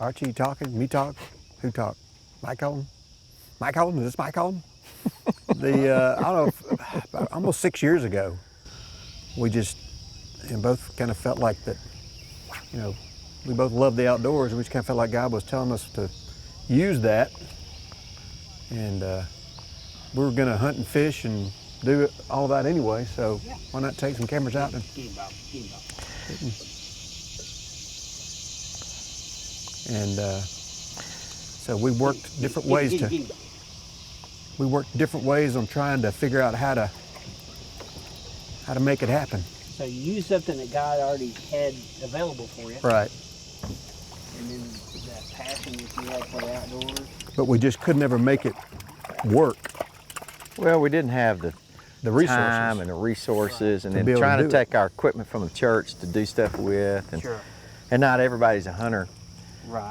Archie talking, me talk, who talk? Mike on? Mike on? Is this Mike on? I don't know, about almost 6 years ago, we just both kind of felt like that, we both loved the outdoors, and we just kind of felt like God was telling us to use that. And we were gonna hunt and fish and do all that anyway, so why not take some cameras out and so we worked different ways on trying to figure out how to make it happen. So you used something that God already had available for you. Right. And then that passion that you had for the outdoors. But we just could never make it work. Well, we didn't have the resources. time and the resources, and To then be able trying to to do take our equipment from the church to do stuff with, and, and not everybody's a hunter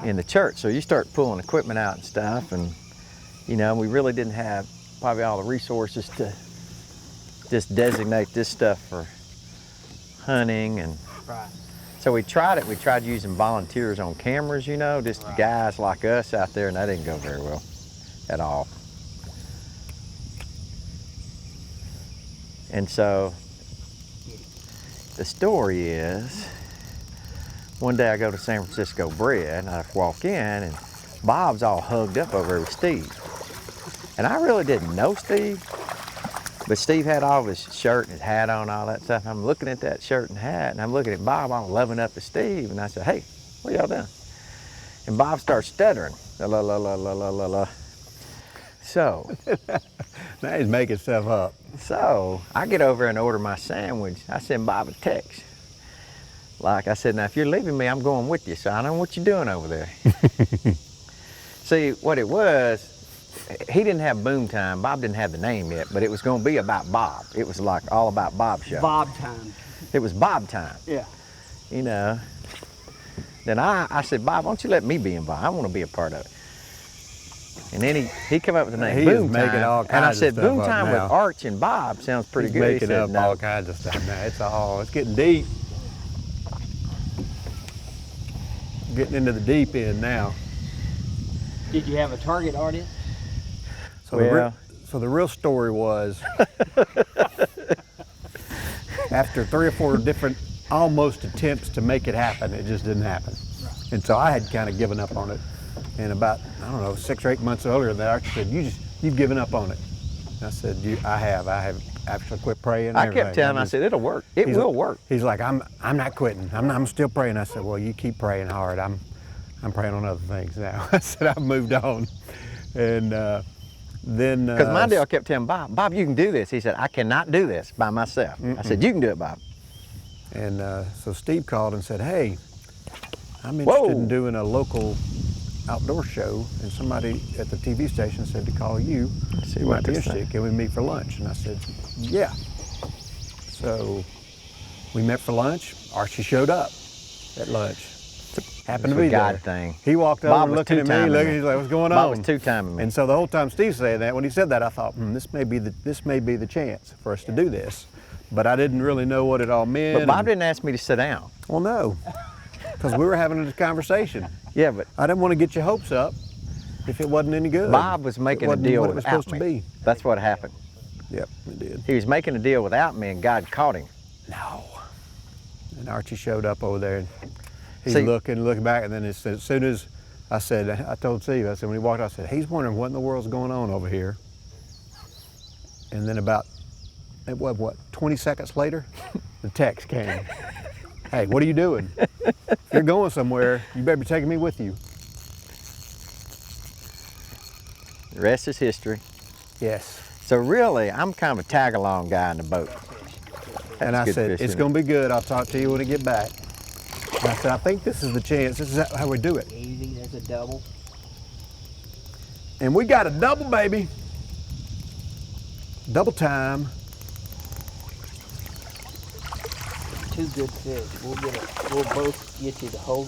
in the church. So you start pulling equipment out and stuff, and we really didn't have probably all the resources to just designate this stuff for hunting. And so we tried it. We tried using volunteers on cameras, just guys like us out there, and that didn't go very well at all. And so the story is, one day I go to San Francisco Bread, and I walk in, and Bob's all hugged up over there with Steve. And I really didn't know Steve, but Steve had all of his shirt and his hat on, all that stuff. I'm looking at that shirt and hat, and I'm looking at Bob, I'm loving up to Steve, and I said, hey, what y'all doing? And Bob starts stuttering, la la la la la la la. So. Now he's making stuff up. So I get over and order my sandwich. I send Bob a text. Like I said, now if you're leaving me, I'm going with you, so I know what you're doing over there. See, what it was, he didn't have BoomTime. Bob didn't have the name yet, but it was going to be about Bob. It was like all about Bob's show. Bob Time. It was Bob Time. Yeah. Then I said, Bob, why don't you let me be involved? I want to be a part of it. And then he came up with the name BoomTime, and I said, BoomTime with Arch and Bob sounds pretty good. Making up all kinds of stuff now. It's getting deep. Getting into the deep end now. Did you have a target audience? So the real story was, after 3 or 4 different almost attempts to make it happen, it just didn't happen. And so I had kind of given up on it. And about, 6 or 8 months earlier, the Archie said, you've given up on it. And I said, I have actually quit praying. I kept telling him, I said, it'll work. It will work. He's like, I'm not quitting. I'm still praying. I said, well, you keep praying hard. I'm praying on other things now. I said, I've moved on. And then... Because my deal kept telling Bob, you can do this. He said, I cannot do this by myself. I said, you can do it, Bob. And so Steve called and said, hey, I'm interested in doing a local outdoor show, and somebody at the TV station said to call you. See what this thing. Can we meet for lunch? And I said, yeah. So we met for lunch. Archie showed up at lunch. Happened to be there. Thing. He walked over and looking at me, he's like, what's going on? Bob was two-timing me. And so the whole time Steve said that, when he said that, I thought, this may be the chance for us to do this. But I didn't really know what it all meant. But Bob didn't ask me to sit down. Well, no, because we were having a conversation. Yeah, but I didn't want to get your hopes up if it wasn't any good. Bob was making a deal without me. That's what happened. Yep, it did. He was making a deal without me, and God caught him. No. And Archie showed up over there, and he's looking back, and then as soon as I told Steve, I said, when he walked out, I said, he's wondering what in the world's going on over here. And then about, 20 seconds later, the text came. Hey, what are you doing? If you're going somewhere, you better be taking me with you. The rest is history. Yes. So really, I'm kind of a tag-along guy in the boat. And I said, it's going to be good. I'll talk to you when I get back. And I said, I think this is the chance. This is how we do it. Easy, there's a double. And we got a double, baby. Double time. 2 good fish. We'll both get you to hold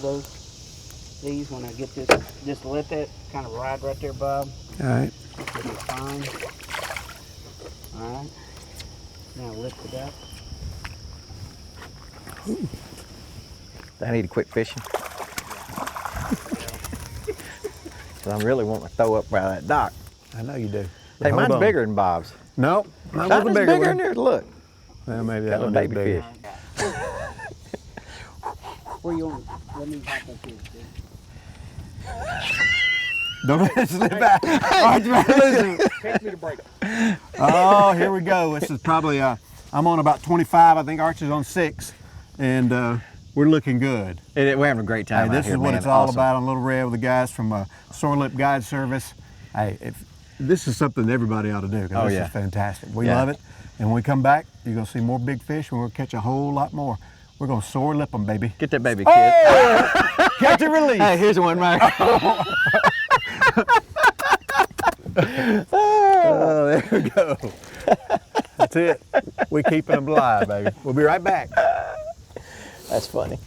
these when I get this. Just let that kind of ride right there, Bob. All right. It'll be fine. All right. Now lift it up. I need to quit fishing. 'Cause I'm really wanting to throw up by that dock. I know you do. But Hey, hold mine's on. bigger than Bob's. No, mine was Mine a is bigger bigger one. in there. Look, Well, maybe that got a one baby is bigger. fish. Where you want? Let me hop up here. Don't let it slip out. All right, you better listen. Catch me to break. Oh, here we go. This is probably, I'm on about 25. I think Archie's on 6. And we're looking good. We're having a great time Hey, out this here, is what man. it's all Awesome. about on Little Red with the guys from Sore Lip Guide Service. Hey, this is something everybody ought to do, because Oh, this yeah. is fantastic. We Yeah. love it. And when we come back, you're going to see more big fish, and we're going to catch a whole lot more. We're going to sore lip them, baby. Get that baby, kid. Catch and release. Hey, here's one, Mike. Oh, there we go. That's it. We're keeping them alive, baby. We'll be right back. That's funny.